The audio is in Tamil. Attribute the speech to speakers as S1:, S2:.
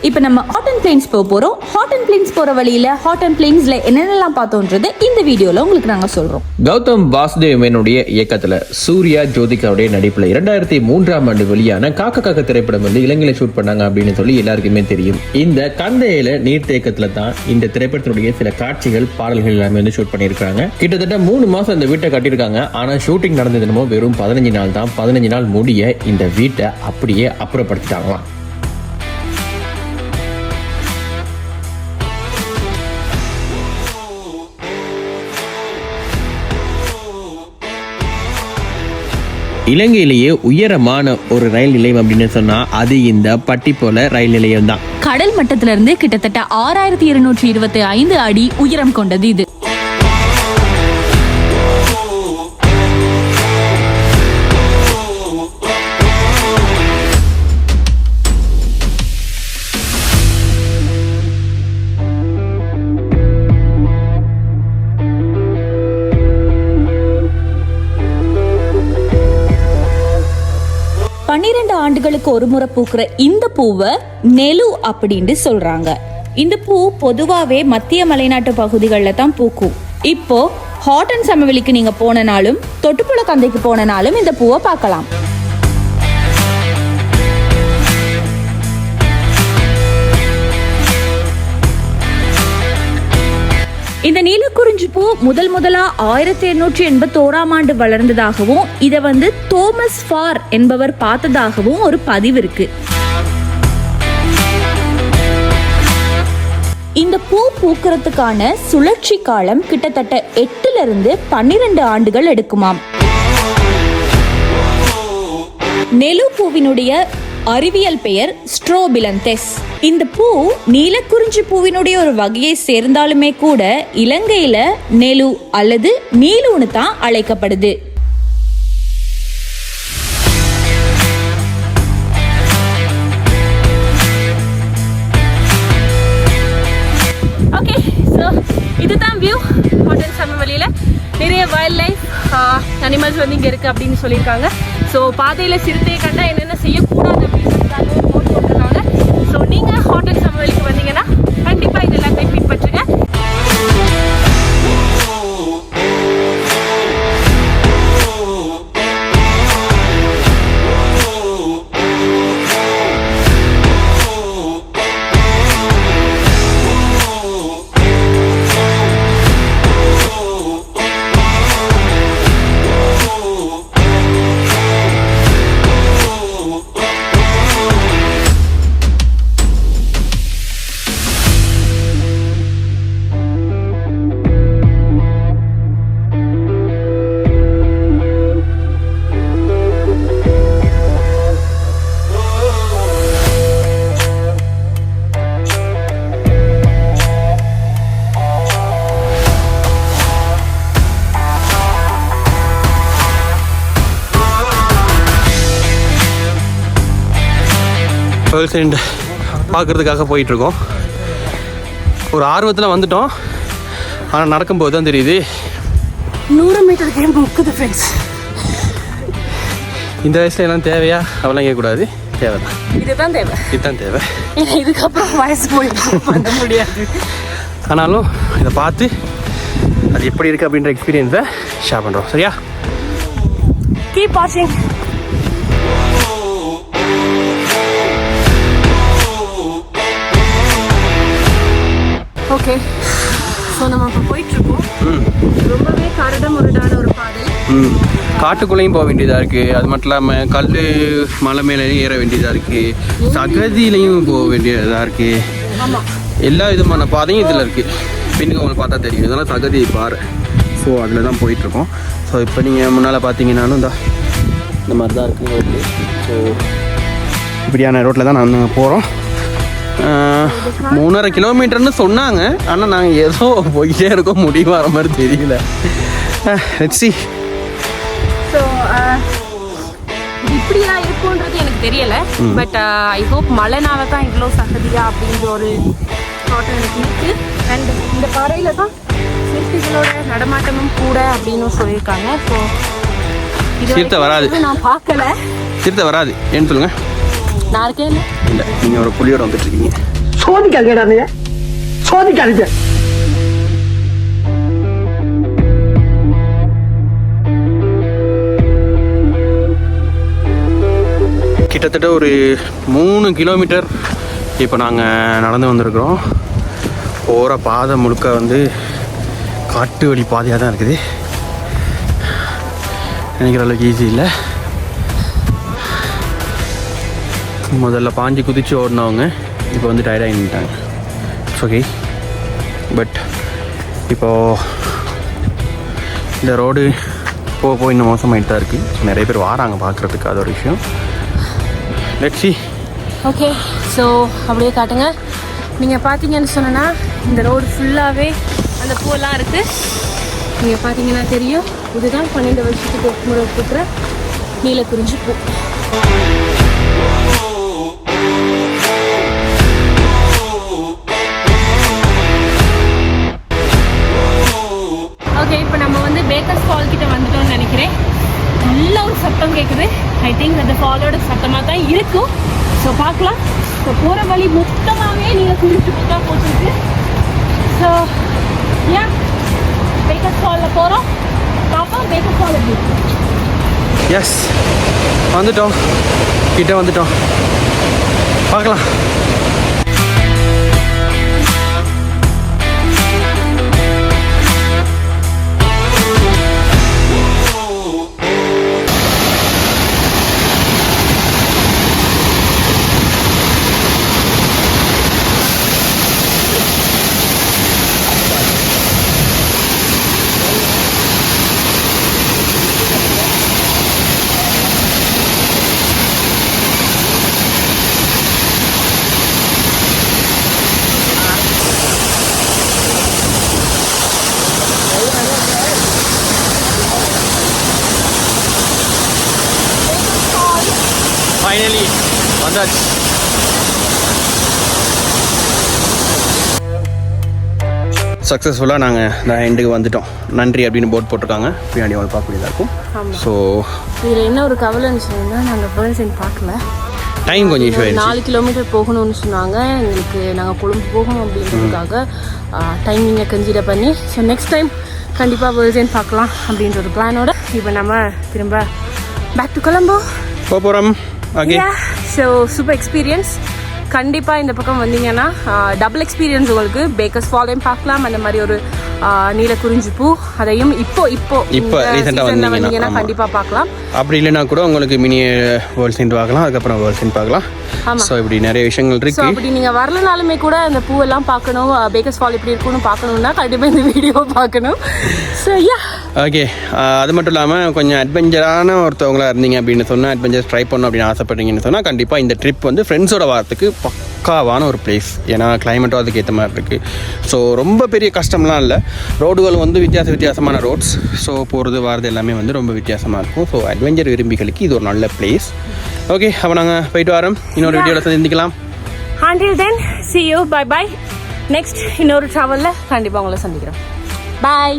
S1: இப்போ நம்ம ஹாட் அண்ட் பிளேன்ஸ் போகிறோம். ஹாட் அண்ட் பிளேன்ஸ் போகிற வழியில் ஹாட் அண்ட் பிளேன்ஸில் என்னென்னலாம் பார்த்தோன்றது இந்த வீடியோவில் உங்களுக்கு நாங்கள் சொல்கிறோம்.
S2: கௌதம் வாசுதேவ் மேனுடைய இயக்கத்தில் சூர்யா ஜோதிகாவுடைய நடிப்பில் 2003ஆம் ஆண்டு வெளியான காக்க காக்க திரைப்படம் வந்து இலங்கையில் ஷூட் பண்ணாங்க அப்படின்னு சொல்லி எல்லாருக்குமே தெரியும். இந்த கந்தையில நீர்த்தேக்கத்தில் தான் இந்த திரைப்படத்தினுடைய சில காட்சிகள் பாடல்கள் எல்லாமே வந்து ஷூட் பண்ணியிருக்காங்க. கிட்டத்தட்ட 3 மாசம் இந்த வீட்டை கட்டியிருக்காங்க. ஆனால் ஷூட்டிங் நடந்தது என்னமோ வெறும் 15 நாள் தான். 15 நாள் முடிய இந்த வீட்டை அப்படியே அப்புறப்படுத்திட்டாங்களாம். இலங்கையிலேயே உயரமான ஒரு ரயில் நிலையம் அப்படின்னு சொன்னா அது இந்த பட்டிப்போல ரயில் நிலையம் தான்.
S1: கடல் மட்டத்திலிருந்து கிட்டத்தட்ட 6225 அடி உயரம் கொண்டது இது. ஆண்டுகளுக்கு ஒரு முறை பூக்கிற இந்த பூவை நெலு அப்படின்னு சொல்றாங்க. இந்த பூ பொதுவாகவே மத்திய மலைநாட்டு பகுதிகளில் தான் பூக்கும். இப்போ ஹாட் அண்ட் சமவெளிக்கு நீங்க போனனாலும் தொட்டுப்புழ கந்தைக்கு போனனாலும் இந்த பூவை பார்க்கலாம். இந்த நீலக்குறிஞ்சி பூ முதலா 1881ஆம் ஆண்டு வளர்ந்ததாகவும் இதை வந்து தோமஸ் ஃபார் என்பவர் பார்த்ததாகவும் ஒரு பதிவு இருக்கு. இந்த பூ பூக்கிறதுக்கான சுழற்சி காலம் கிட்டத்தட்ட 8 to 12 ஆண்டுகள் எடுக்குமாம். நெலு பூவினுடைய அறிவியல் பெயர் ஸ்ட்ரோபிலந்தெஸ். இந்த பூ நீலக்குறிஞ்சி பூவினுடைய ஒரு வகையை சேர்ந்தாலுமே கூட இலங்கையில நெலு அல்லது நீலுன்னு தான் அழைக்கப்படுது. ஓகே, ஸோ இதுதான் வியூ. ஹாட் அண்ட் சமவெளியில நிறைய வைல்ட் லைஃப் அனிமல்ஸ் வந்து இங்கே இருக்குது அப்படின்னு சொல்லியிருக்காங்க. ஸோ பாதையில் சிறுத்தையை கண்டா என்னென்ன செய்யக்கூடாது அப்படின்றதுக்காக போட்டு போட்டுருக்காங்க. ஸோ நீங்கள் ஹாட் அண்ட் சமவெளிக்கு வந்தீங்கன்னா கண்டிப்பாக இது எல்லாத்தையும் பின்பற்றுங்க.
S3: வேர்ல்ட் எண்ட் பார்க்குறதுக்காக போயிட்டுருக்கோம். ஒரு ஆர்வத்தில் வந்துட்டோம். ஆனால் நடக்கும்போது தான் தெரியுது
S1: 100 மீட்டர் கேம் இருக்குது ஃப்ரெண்ட்ஸ்.
S3: இந்த வயசில் எல்லாம் தேவையா அவெல்லாம் கேட்கக்கூடாது. தேவை தான்,
S1: இதுதான் தேவை,
S3: இதுதான் தேவை.
S1: இதுக்கப்புறம் வயசு போயிட்டு பண்ண முடியாது.
S3: ஆனாலும் இதை பார்த்து அது எப்படி இருக்குது அப்படின்ற எக்ஸ்பீரியன்ஸை ஷேர் பண்ணுறோம். சரியா?
S1: கீப் வாட்சிங். ஓகே, ஸோ நம்ம இப்போ போயிட்டுருக்கோம். ரொம்பவே கரடு முரடான ஒரு பாதை.
S3: காட்டுக்குள்ளேயும் போக வேண்டியதாக இருக்குது. அது மட்டும் இல்லாமல் கல் மலை மேலேயும் ஏற வேண்டியதாக இருக்குது. சகதியிலையும் போக வேண்டியதாக இருக்குது.
S1: ஆமாம்,
S3: எல்லா விதமான பாதையும் இதில் இருக்குது. பின்னுக்கு உங்களுக்கு பார்த்தா தெரியும். இதெல்லாம் சகதி பாறை. ஸோ அதில் தான் போயிட்டுருக்கோம். ஸோ இப்போ நீங்கள் முன்னால் பார்த்தீங்கன்னாலும் இந்த மாதிரி தான் இருக்குது ரோடு. ஸோ இப்படியான ரோட்டில் தான் நாங்கள் போகிறோம். 3.5 கிலோமீட்டர்னு சொன்னாங்க. ஆனால் நாங்கள் ஏதோ போய்கிட்டே இருக்கோம். முடிவு வர மாதிரி தெரியல. Let's see.
S1: ஸோ இப்படியா இருக்கும்ன்றது எனக்கு தெரியலை. பட் ஐ ஹோப் மழைனால தான் இவ்வளோ சகதியா அப்படின்ற ஒரு தாட் எனக்கு இருக்கு. அண்ட் இந்த பாறையில் தான் சிறுத்தைகளோட நடமாட்டமும் கூட அப்படின்னு சொல்லியிருக்காங்க. ஸோ
S3: சிறுத்தை வராது,
S1: நான் பார்க்கல.
S3: சிறுத்தை வராது. ஏன்னு சொல்லுங்கள்.
S1: நான் இருக்கேன் இல்லை.
S3: இல்லை, நீங்கள் ஒரு புலியோட வந்துட்டுருக்கீங்க.
S4: சோதிக்காதீங்க, சோதிக்காதீங்க.
S3: கிட்டத்தட்ட ஒரு 3 கிலோமீட்டர் இப்போ நாங்கள் நடந்து வந்திருக்கிறோம். போகிற பாதை முழுக்க வந்து காட்டு வழி பாதையாக தான் இருக்குது. நினைக்கிற அளவுக்கு ஈஸி இல்லை. முதல்ல பாஞ்சு குதிச்சு ஓடினவங்க இப்போ வந்து டயர்டாக நின்றுட்டாங்க. It's okay. பட் இப்போது இந்த ரோடு போக இன்னும் மோசமாகிட்டு தான் இருக்குது. ஸோ நிறைய பேர் வராங்க பார்க்குறதுக்கு, அது ஒரு விஷயம். Let's see.
S1: ஓகே, ஸோ அப்படியே காட்டுங்க. நீங்கள் பார்த்தீங்கன்னு சொன்னா இந்த ரோடு ஃபுல்லாகவே அந்த பூவெல்லாம் இருக்குது. நீங்கள் பார்த்தீங்கன்னா தெரியும், இதுதான் 12 வருஷத்துக்கு முறை பூக்கிற நீலக்குறிஞ்சி பூ. ஓகே, இப்போ நம்ம வந்து பேக்கர்ஸ் ஃபால் கிட்ட வந்துட்டோம்னு நினைக்கிறேன். நல்ல ஒரு சத்தம் கேட்குது. ஐ திங்க் அந்த ஃபாலோட சத்தமாக தான் இருக்கும். ஸோ பார்க்கலாம். ஸோ போகிற வழி மொத்தமாகவே நீங்கள் குளிச்சுட்டு தான் போட்டுருக்கு. ஸோ ஏன் பேக்கர்ஸ் ஃபாலில் போகிறோம், பார்ப்போம் பேக்கர்ஸ் ஃபால் எப்படி.
S3: எஸ், வந்துட்டோம், கிட்ட வந்துட்டோம், பார்க்கலாம். ஃபைனலி வந்தாச்சு. சக்ஸஸ்ஃபுல்லாக நாங்கள் இந்த எண்டுக்கு வந்துட்டோம். நன்றி அப்படின்னு போர்ட் போட்டிருக்காங்க, பின்னாடி அவங்க பார்க்கக்கூடியதாக இருக்கும். ஸோ
S1: இதில் என்ன ஒரு கவலைன்னு சொன்னால், நாங்கள் பேர்ட்ஸ் பார்க்கல.
S3: டைம் கொஞ்சம் இஷ்யூ ஆயிடுச்சு.
S1: 4 கிலோமீட்டர் போகணும்னு சொன்னாங்க எங்களுக்கு. நாங்கள் கொழும்பு போகணும் அப்படின்றதுக்காக டைமிங்கை கன்சிடர் பண்ணி, ஸோ நெக்ஸ்ட் டைம் கண்டிப்பாக பேர்ட்ஸ் பார்க்கலாம் அப்படின்ற ஒரு பிளானோட இப்போ நம்ம திரும்ப பேக் டு கொலம்போ
S3: போகிறோம். Okay,
S1: so super experience. கண்டிப்பாக இந்த பக்கம் வந்தீங்கன்னா டபுள் எக்ஸ்பீரியன்ஸ் உங்களுக்கு. பேக்கர்ஸ் ஃபாலையும் பார்க்கலாம், அந்த மாதிரி ஒரு நீலக்குறிஞ்சி பூ, அதையும் இப்போ
S3: ரீசெண்டாக
S1: வந்தீங்கன்னா கண்டிப்பாக பார்க்கலாம்.
S3: அப்படி இல்லைன்னா கூட உங்களுக்கு மினி வேர்ல்ட் சீன் பார்க்கலாம், அதுக்கப்புறம் வேர்ல்ட் சீன் பார்க்கலாம். ஸோ இப்படி நிறைய விஷயங்கள் இருக்கு.
S1: ஸோ அப்படி நீங்கள் வரலனாலுமே கூட அந்த பூவெல்லாம் பார்க்கணும், பேக்கர்ஸ் ஃபால் எப்படி இருக்குன்னு பார்க்கணுன்னா கண்டிப்பாக இந்த வீடியோ பார்க்கணும். ஸோ யா
S3: ஓகே, அது மட்டும் இல்லாமல் கொஞ்சம் அட்வென்ச்சரான ஒருத்தவங்களா இருந்தீங்க அப்படின்னு சொன்னால், அட்வென்ச்சர்ஸ் ட்ரை பண்ணணும் அப்படின்னு ஆசைப்பட்டீங்கன்னு சொன்னால், கண்டிப்பாக இந்த ட்ரிப் வந்து ஃப்ரெண்ட்ஸோட வரத்துக்கு பக்காவான ஒரு பிளேஸ். ஏன்னா கிளைமேட்டும் அதுக்கு ஏற்ற மாதிரி இருக்குது. ஸோ ரொம்ப பெரிய கஷ்டம்லாம் இல்லை. ரோடுகள் வந்து வித்தியாசமான ரோட்ஸ். ஸோ போகிறது வரது எல்லாமே வந்து ரொம்ப வித்தியாசமாக இருக்கும். ஸோ அட்வென்ச்சர் விரும்பிகளுக்கு இது ஒரு நல்ல பிளேஸ். ஓகே, அப்போ நாங்கள் போயிட்டு வரோம். இன்னொரு வீடியோவில் சந்திக்கலாம்.
S1: Until then, see you. Bye bye. Next இன்னொரு ட்ராவலில் கண்டிப்பாக உங்களை சந்திக்கிறோம். Bye.